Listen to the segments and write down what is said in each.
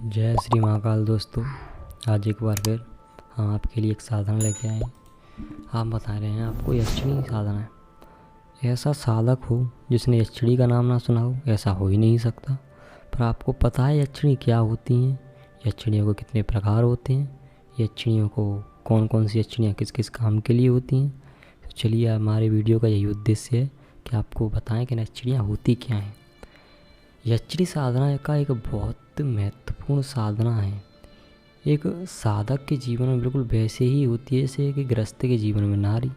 जय श्री महाकाल दोस्तों। आज एक बार फिर हम आपके लिए एक साधना लेके आए हैं। आप बता रहे हैं आपको यक्षिणी साधना है। ऐसा साधक हो जिसने यक्षिणी का नाम ना सुना हो, ऐसा हो ही नहीं सकता। पर आपको पता है यक्षिणी क्या होती हैं, यक्षिणियों को कितने प्रकार होते हैं, यक्षिणियों को कौन कौन सी यक्षिणियाँ किस किस काम के लिए होती हैं। तो चलिए, हमारे वीडियो का यही उद्देश्य है कि आपको बताएं कि यक्षिणियाँ होती क्या हैं। यक्षिणी साधना का एक बहुत महत्वपूर्ण साधना है। एक साधक के जीवन में बिल्कुल वैसे ही होती है जैसे कि गृहस्थ के जीवन में नारी।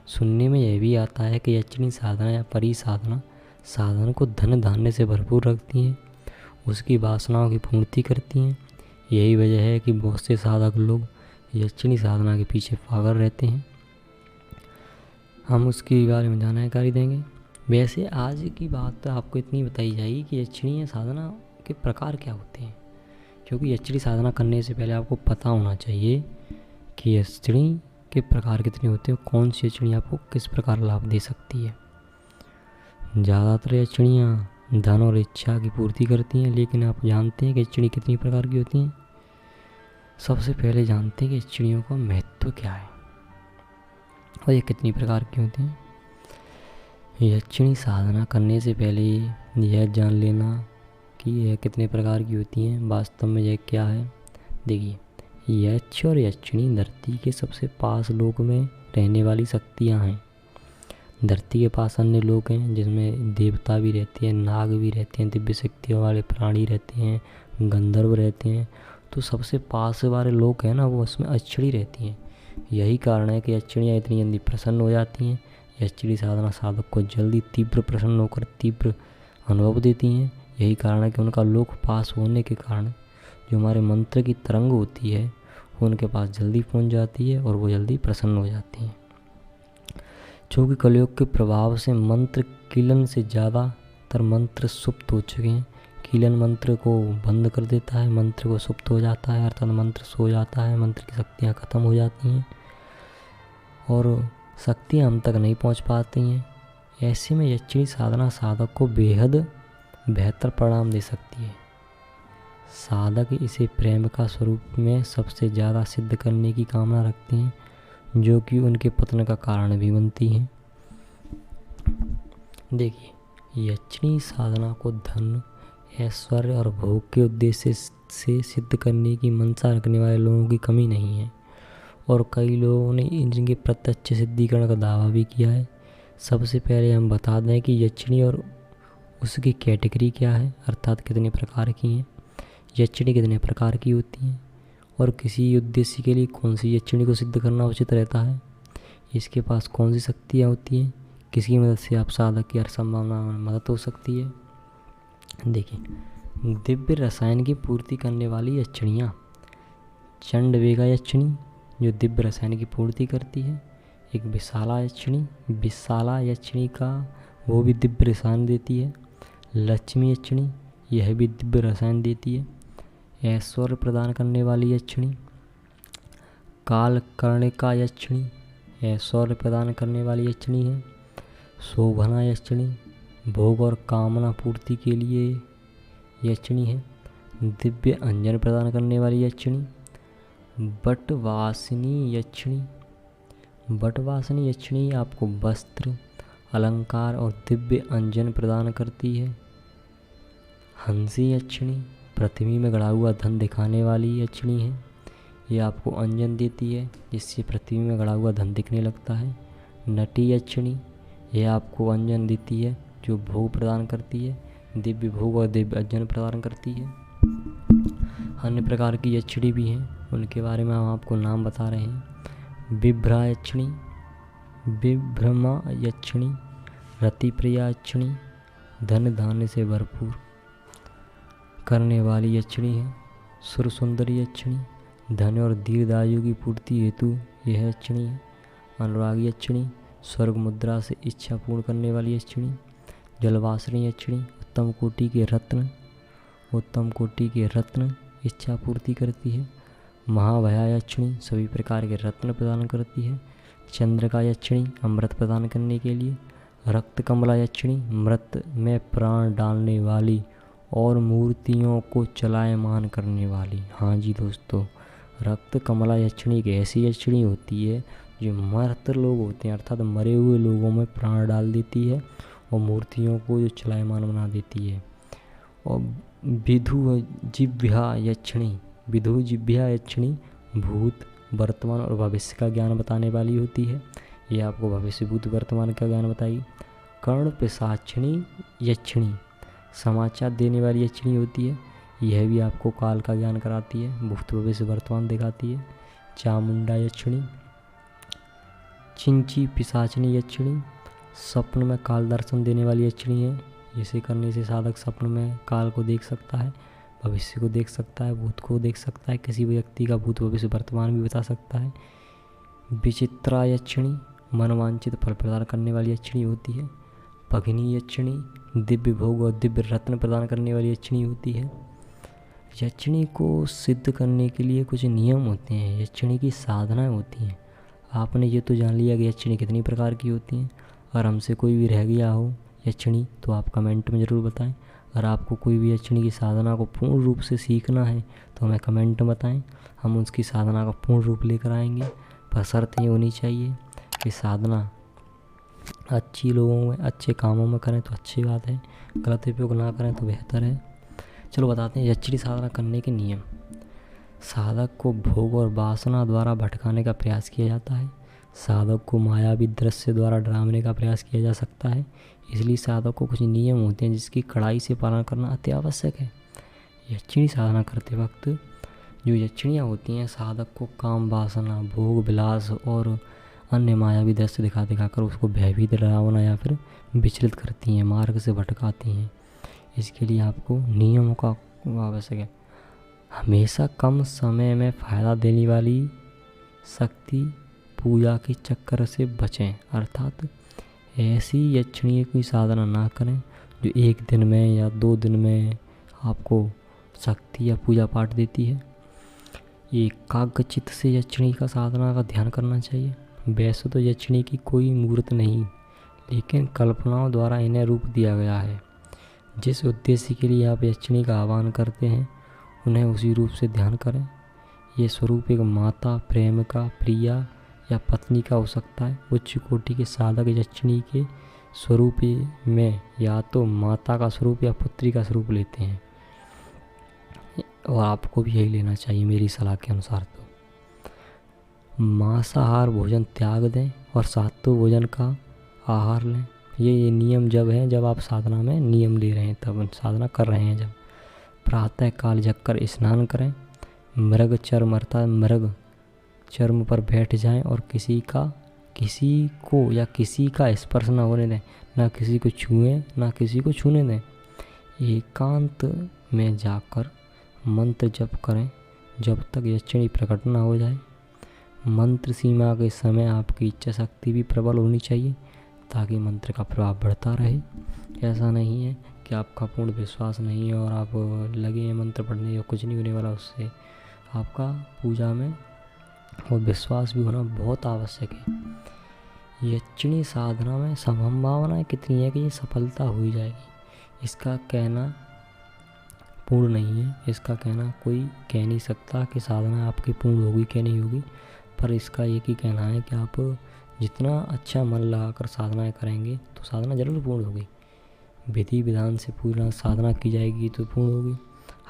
सुनने में यह भी आता है कि यक्षिणी साधना या परी साधना साधन को धन धान्य से भरपूर रखती हैं, उसकी वासनाओं की पूर्ति करती हैं। यही वजह है कि बहुत से साधक लोग यक्षिणी साधना के पीछे पागल रहते हैं। हम उसके बारे में जानकारी देंगे। वैसे आज की बात आपको इतनी बताई जाएगी कि यक्षिणी साधना के प्रकार क्या होते हैं, क्योंकि यक्षिणी साधना करने से पहले आपको पता होना चाहिए कि यक्षिणी के प्रकार कितने होते हैं, कौन सी यक्षिणी आपको किस प्रकार लाभ दे सकती है। ज़्यादातर यक्षिणियाँ धन और इच्छा की पूर्ति करती हैं, लेकिन आप जानते हैं कि यक्षिणी कितनी प्रकार की होती हैं। सबसे पहले जानते हैं कि यक्षिणियों का महत्व क्या है और ये कितनी प्रकार की होती हैं। यक्षिणी साधना करने से पहले यह जान लेना कि यह कितने प्रकार की होती हैं, वास्तव में यह क्या है। देखिए, यक्ष और यक्षिणी धरती के सबसे पास लोक में रहने वाली शक्तियाँ हैं। धरती के पास अन्य लोक हैं जिसमें देवता भी रहते हैं, नाग भी रहते हैं, दिव्य शक्तियों वाले प्राणी रहते हैं, गंधर्व रहते हैं। तो सबसे पास वाले लोक हैं ना, वो उसमें यक्षिणी रहती हैं। यही कारण है कि यक्षिणियाँ इतनी जल्दी प्रसन्न हो जाती हैं। यक्षिणी साधना साधक को जल्दी तीव्र प्रसन्न होकर तीव्र अनुभव देती हैं। यही कारण है कि उनका लोक पास होने के कारण जो हमारे मंत्र की तरंग होती है वो उनके पास जल्दी पहुंच जाती है और वो जल्दी प्रसन्न हो जाती हैं। चूँकि कलयुग के प्रभाव से मंत्र कीलन से ज़्यादातर मंत्र सुप्त हो चुके हैं। कीलन मंत्र को बंद कर देता है, मंत्र को सुप्त हो जाता है, अर्थात मंत्र सो जाता है, मंत्र की शक्तियाँ खत्म हो जाती हैं और शक्तियाँ हम तक नहीं पहुंच पाती हैं। ऐसे में यक्षिणी साधना साधक को बेहद बेहतर परिणाम दे सकती है। साधक इसे प्रेम का स्वरूप में सबसे ज़्यादा सिद्ध करने की कामना रखते हैं, जो कि उनके पतन का कारण भी बनती हैं। देखिए, यक्षिणी साधना को धन, ऐश्वर्य और भोग के उद्देश्य से सिद्ध करने की मंशा रखने वाले लोगों की कमी नहीं है और कई लोगों ने इनके प्रत्यक्ष सिद्धिकरण का दावा भी किया है। सबसे पहले हम बता दें कि यक्षिणी और उसकी कैटेगरी क्या है, अर्थात कितने प्रकार की हैं। यक्षिणी कितने प्रकार की होती हैं और किसी उद्देश्य के लिए कौन सी यक्षिणी को सिद्ध करना उचित रहता है, इसके पास कौन सी शक्तियाँ होती हैं, किसकी मदद से आप साधक की हर संभावना में मदद हो सकती है। देखिए, दिव्य रसायन की पूर्ति करने वाली यक्षिणियाँ। चंडवेगा यक्षिणी जो दिव्य रसायन की पूर्ति करती है। एक विशाला यक्षिणी, विशाला यक्षिणी का वो भी दिव्य रसायन देती है। लक्ष्मी यक्षिणी, यह भी दिव्य रसायन देती है। ऐश्वर्य प्रदान करने वाली यक्षिणी। कालकर्णिका यक्षिणी, ऐश्वर्य प्रदान करने वाली यक्षिणी है। शोभना यक्षिणी, भोग और कामना पूर्ति के लिए यक्षिणी है। दिव्य अंजन प्रदान करने वाली यक्षिणी। बटवासिनी यक्षिणी, बटवासिनी यक्षिणी आपको वस्त्र, अलंकार और दिव्य अंजन प्रदान करती है। हंसी यक्षिणी, पृथ्वी में गड़ा हुआ धन दिखाने वाली यक्षिणी है। ये आपको अंजन देती है जिससे पृथ्वी में गड़ा हुआ धन दिखने लगता है। नटी यक्षिणी, यह आपको अंजन देती है जो भोग प्रदान करती है, दिव्य भोग और दिव्य अंजन प्रदान करती है। अन्य प्रकार की यक्षिणी भी हैं, उनके बारे में हम आपको नाम बता रहे हैं। विभ्रा यक्षिणी, विभ्रमा यक्षिणी, रतिप्रिया यक्षिणी, धन धान्य से भरपूर करने वाली यक्षिणी है। सुरसुंदरी यक्षिणी, धन और दीर्घायु की पूर्ति हेतु यह यक्षिणी है। अनुरागी यक्षिणी, स्वर्ग मुद्रा से इच्छा पूर्ण करने वाली यक्षिणी। जलवासिनी यक्षिणी, उत्तम कोटि के रत्न, उत्तम कोटि के रत्न इच्छा पूर्ति करती है। महाभया यक्षिणी, सभी प्रकार के रत्न प्रदान करती है। चंद्रका यक्षिणी, अमृत प्रदान करने के लिए। रक्त कमला यक्षिणी, मृत में प्राण डालने वाली और मूर्तियों को चलायमान करने वाली। हाँ जी दोस्तों, रक्त कमला यक्षिणी एक ऐसी यक्षिणी होती है जो मृत लोग होते हैं अर्थात मरे हुए लोगों में प्राण डाल देती है और मूर्तियों को जो चलायमान बना देती है। और विधुजिह्वा यक्षिणी भूत, वर्तमान और भविष्य का ज्ञान बताने वाली होती है। ये आपको भविष्य, भूत, वर्तमान का ज्ञान बताएगी। कर्णपिशाचिनी यक्षिणी समाचार देने वाली यक्षिणी होती है। यह भी आपको काल का ज्ञान कराती है, भूत, भविष्य, वर्तमान दिखाती है। चामुंडा यक्षिणी। चिंची पिशाचिनी यक्षिणी स्वप्न में काल दर्शन देने वाली यक्षिणी है। इसे करने से साधक स्वप्न में काल को देख सकता है, भविष्य को देख सकता है, भूत को देख सकता है, किसी भी व्यक्ति का भूत, भविष्य, वर्तमान भी बता सकता है। विचित्रा यक्षिणी मनवांचित फल प्रदान करने वाली यक्षिणी होती है। भगिनी यक्षिणी दिव्य भोग और दिव्य रत्न प्रदान करने वाली यक्षिणी होती है। यक्षिणी को सिद्ध करने के लिए कुछ नियम होते हैं, यक्षिणी की साधनाएं होती हैं। आपने ये तो जान लिया कि यक्षिणी कितनी प्रकार की होती हैं। अगर हमसे कोई भी रह गया हो यक्षिणी तो आप कमेंट में ज़रूर बताएं। अगर आपको कोई भी यक्षिणी की साधना को पूर्ण रूप से सीखना है तो हमें कमेंट में बताएं, हम उसकी साधना का पूर्ण रूप लेकर आएंगे। पर शर्त ये होनी चाहिए कि साधना अच्छी लोगों में, अच्छे कामों में करें तो अच्छी बात है, गलत उपयोग ना करें तो बेहतर है। चलो बताते हैं यक्षिणी साधना करने के नियम। साधक को भोग और वासना द्वारा भटकाने का प्रयास किया जाता है। साधक को मायावी दृश्य द्वारा डराने का प्रयास किया जा सकता है। इसलिए साधक को कुछ नियम होते हैं जिसकी कड़ाई से पालन करना अति आवश्यक है। यक्षिणी साधना करते वक्त जो यक्षिणियाँ होती हैं साधक को काम वासना, भोग विलास और अन्य मायावी दृश्य दिखा कर उसको भयभीत, डरावना या फिर विचलित करती हैं, मार्ग से भटकाती हैं। इसके लिए आपको नियमों का आवश्यक है। हमेशा कम समय में फ़ायदा देने वाली शक्ति पूजा के चक्कर से बचें, अर्थात ऐसी यक्षिणी की साधना ना करें जो 1 दिन में या 2 दिन में आपको शक्ति या पूजा पाठ देती है। एकाग्रचित्त से यक्षिणी का साधना का ध्यान करना चाहिए। वैसे तो यक्षिणी की कोई मूर्त नहीं, लेकिन कल्पनाओं द्वारा इन्हें रूप दिया गया है। जिस उद्देश्य के लिए आप यक्षिणी का आह्वान करते हैं उन्हें उसी रूप से ध्यान करें। ये स्वरूप एक माता, प्रेमिका, प्रिया या पत्नी का हो सकता है। उच्च कोटि के साधक यक्षिणी के स्वरूप में या तो माता का स्वरूप या पुत्री का स्वरूप लेते हैं, और आपको भी यही लेना चाहिए मेरी सलाह के अनुसार। तो मांसाहार भोजन त्याग दें और सात्विक भोजन का आहार लें। ये नियम जब आप साधना में नियम ले रहे हैं, तब साधना कर रहे हैं। जब प्रातः काल जगकर स्नान करें, मृग चर्म अर्थात मृग चर्म पर बैठ जाएं और किसी को या किसी का स्पर्श न होने दें, ना किसी को छुएं ना किसी को छूने दें। एकांत में जाकर मंत्र जप करें जब तक यक्षिणी प्रकट न हो जाए। मंत्र सीमा के समय आपकी इच्छा शक्ति भी प्रबल होनी चाहिए ताकि मंत्र का प्रभाव बढ़ता रहे। ऐसा नहीं है कि आपका पूर्ण विश्वास नहीं है और आप लगे हैं मंत्र पढ़ने, या कुछ नहीं होने वाला उससे। आपका पूजा में और विश्वास भी होना बहुत आवश्यक है। यक्षिणी साधना में संभावनाएं कितनी है कि ये सफलता हो ही जाएगी, इसका कहना पूर्ण नहीं है। इसका कहना कोई कह नहीं सकता कि साधना आपकी पूर्ण होगी कि नहीं होगी, पर इसका एक ही कहना है कि आप जितना अच्छा मन लगाकर साधनाएं करेंगे तो साधना जरूर पूर्ण होगी। विधि विधान से पूर्ण साधना की जाएगी तो पूर्ण होगी।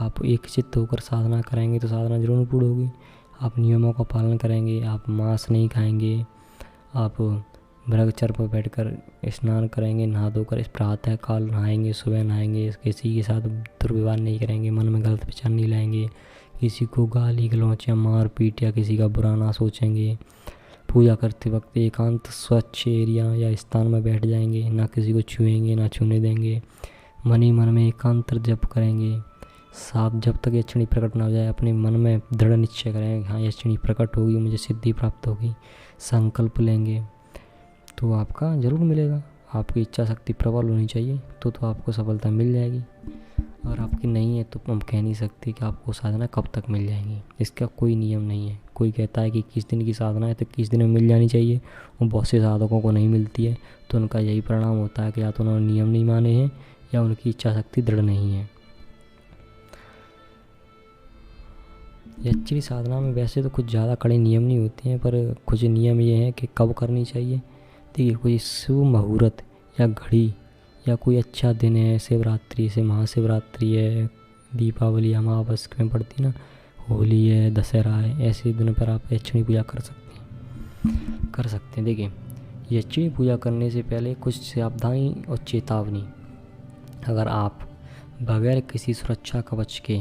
आप एक चित्त होकर साधना करेंगे तो साधना जरूर पूर्ण होगी। आप नियमों का पालन करेंगे, आप मांस नहीं खाएंगे, आप मृगचर्म पर बैठकर स्नान करेंगे, नहा धोकर इस प्रातः काल नहाएंगे, सुबह नहाएंगे, किसी के साथ दुर्व्यवहार नहीं करेंगे, मन में गलत विचार नहीं लाएंगे, किसी को गाली गलौच या मार पीट या किसी का बुरा ना सोचेंगे। पूजा करते वक्त एकांत स्वच्छ एरिया या स्थान में बैठ जाएंगे, ना किसी को छुएंगे ना छूने देंगे। मन ही मन में एकांत जप करेंगे। साफ जब तक यक्षिणी प्रकट ना हो जाए अपने मन में दृढ़ निश्चय करें, हाँ यक्षिणी प्रकट होगी, मुझे सिद्धि प्राप्त होगी। संकल्प लेंगे तो आपका ज़रूर मिलेगा। आपकी इच्छा शक्ति प्रबल होनी चाहिए तो आपको सफलता मिल जाएगी। अगर आपकी नहीं है तो हम कह नहीं सकते कि आपको साधना कब तक मिल जाएगी। इसका कोई नियम नहीं है। कोई कहता है कि किस दिन की साधना है तो किस दिन में मिल जानी चाहिए, वो बहुत से साधकों को नहीं मिलती है, तो उनका यही परिणाम होता है कि या तो उन्होंने नियम नहीं माने हैं या उनकी इच्छा शक्ति दृढ़ नहीं है। यक्षिणी साधना में वैसे तो कुछ ज़्यादा कड़े नियम नहीं होते हैं, पर कुछ नियम ये हैं कि कब करनी चाहिए। देखिए, कोई शुभ मुहूर्त या घड़ी या कोई अच्छा दिन है, शिवरात्रि से महाशिवरात्रि है, दीपावली अमावस में पड़ती ना, होली है, दशहरा है, ऐसे दिनों पर आप यक्षिणी पूजा कर सकते हैं। देखिए, यक्षिणी पूजा करने से पहले कुछ सावधानी और चेतावनी। अगर आप बगैर किसी सुरक्षा कवच के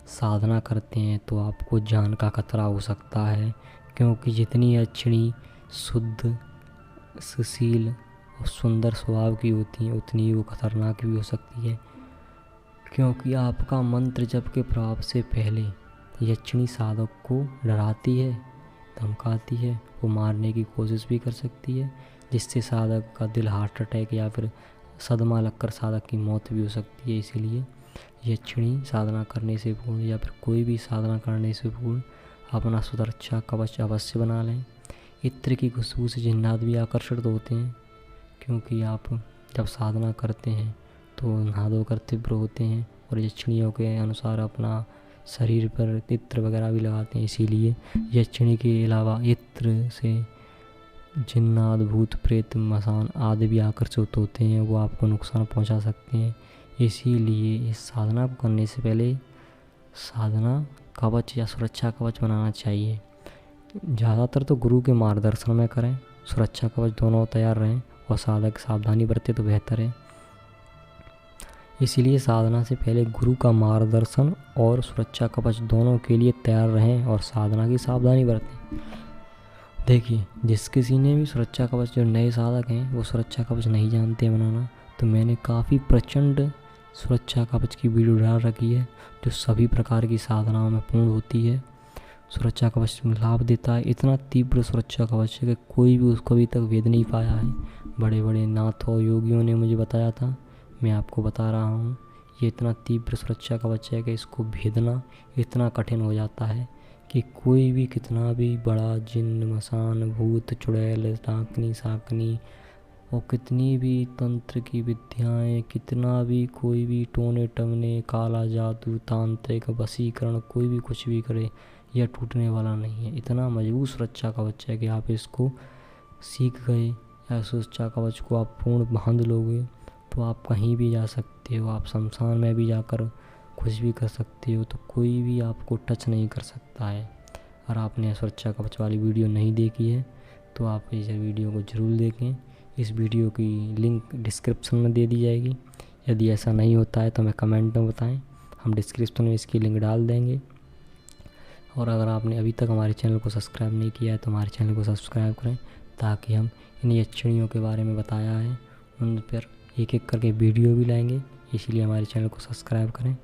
साधना करते हैं तो आपको जान का खतरा हो सकता है, क्योंकि जितनी यक्षिणी शुद्ध, सुशील और सुंदर स्वभाव की होती हैं उतनी ही वो खतरनाक भी हो सकती है, क्योंकि आपका मंत्र जप के प्रभाव से पहले यक्षिणी साधक को डराती है, धमकाती है, वो मारने की कोशिश भी कर सकती है, जिससे साधक का दिल हार्ट अटैक या फिर सदमा लगकर साधक की मौत भी हो सकती है। इसीलिए यक्षिणी साधना करने से पूर्व या फिर कोई भी साधना करने से पूर्व अपना सुरक्षा कवच अवश्य बना लें। इत्र की खुशबू से जिन्नात भी आकर्षित होते हैं, क्योंकि आप जब साधना करते हैं तो नहा धोकर तीव्र होते हैं और यक्षिणियों के अनुसार अपना शरीर पर इत्र वगैरह भी लगाते हैं। इसीलिए यक्षिणी के अलावा इत्र से जिन्नात, भूत प्रेत, मसान आदि भी आकर्षित होते हैं, वो आपको नुकसान पहुंचा सकते हैं। इसीलिए इस साधना को करने से पहले साधना कवच या सुरक्षा कवच बनाना चाहिए। ज़्यादातर तो गुरु के मार्गदर्शन में करें, सुरक्षा कवच दोनों तैयार रहें और साधक सावधानी बरते तो बेहतर है। इसीलिए साधना से पहले गुरु का मार्गदर्शन और सुरक्षा कवच दोनों के लिए तैयार रहें और साधना की सावधानी बरतें। देखिए, जिस किसी ने भी सुरक्षा कवच, जो नए साधक हैं वो सुरक्षा कवच नहीं जानते बनाना, तो मैंने काफ़ी प्रचंड सुरक्षा कवच की वीडियो डाल रखी है जो सभी प्रकार की साधनाओं में पूर्ण होती है। सुरक्षा कवच में लाभ देता है, इतना तीव्र सुरक्षा कवच है कि कोई भी उसको अभी तक भेद नहीं पाया है। बड़े बड़े नाथों, योगियों ने मुझे बताया था, मैं आपको बता रहा हूँ। ये इतना तीव्र सुरक्षा कवच है कि इसको भेदना इतना कठिन हो जाता है कि कोई भी कितना भी बड़ा जिन्न, मसान, भूत, चुड़ैल, डाकनी, साकनी और कितनी भी तंत्र की विद्याएं, कितना भी कोई भी टोने टमने, काला जादू, तांत्रिक, वशीकरण, कोई भी कुछ भी करे, यह टूटने वाला नहीं है। इतना मजबूत सुरक्षा कवच है कि आप इसको सीख गए या सुरक्षा कवच को आप पूर्ण बांध लोगे तो आप कहीं भी जा सकते हो, आप शमशान में भी जाकर कुछ भी कर सकते हो, तो कोई भी आपको टच नहीं कर सकता है। और आपने सुरक्षा कवच वाली वीडियो नहीं देखी है तो आप इस वीडियो को ज़रूर देखें। इस वीडियो की लिंक डिस्क्रिप्शन में दे दी जाएगी। यदि ऐसा नहीं होता है तो हमें कमेंट में बताएं, हम डिस्क्रिप्शन में इसकी लिंक डाल देंगे। और अगर आपने अभी तक हमारे चैनल को सब्सक्राइब नहीं किया है तो हमारे चैनल को सब्सक्राइब करें, ताकि हम इन यक्षिणियों के बारे में बताया है उन पर एक एक करके वीडियो भी लाएंगे। इसीलिए हमारे चैनल को सब्सक्राइब करें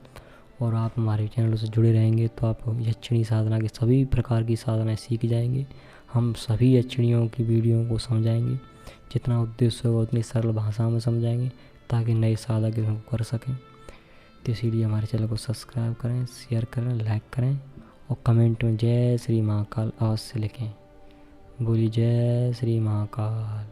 और आप हमारे चैनल से जुड़े रहेंगे तो आप यक्षिणी साधना के सभी प्रकार की साधनाएं सीख जाएंगे। हम सभी यक्षिणियों की वीडियो को समझाएंगे, जितना उद्देश्य होगा उतनी सरल भाषा में समझाएंगे ताकि नए साधक इसको कर सकें। तो इसीलिए हमारे चैनल को सब्सक्राइब करें, शेयर करें, लाइक करें और कमेंट में जय श्री महाकाल अवश्य लिखें। बोलिए जय श्री महाकाल।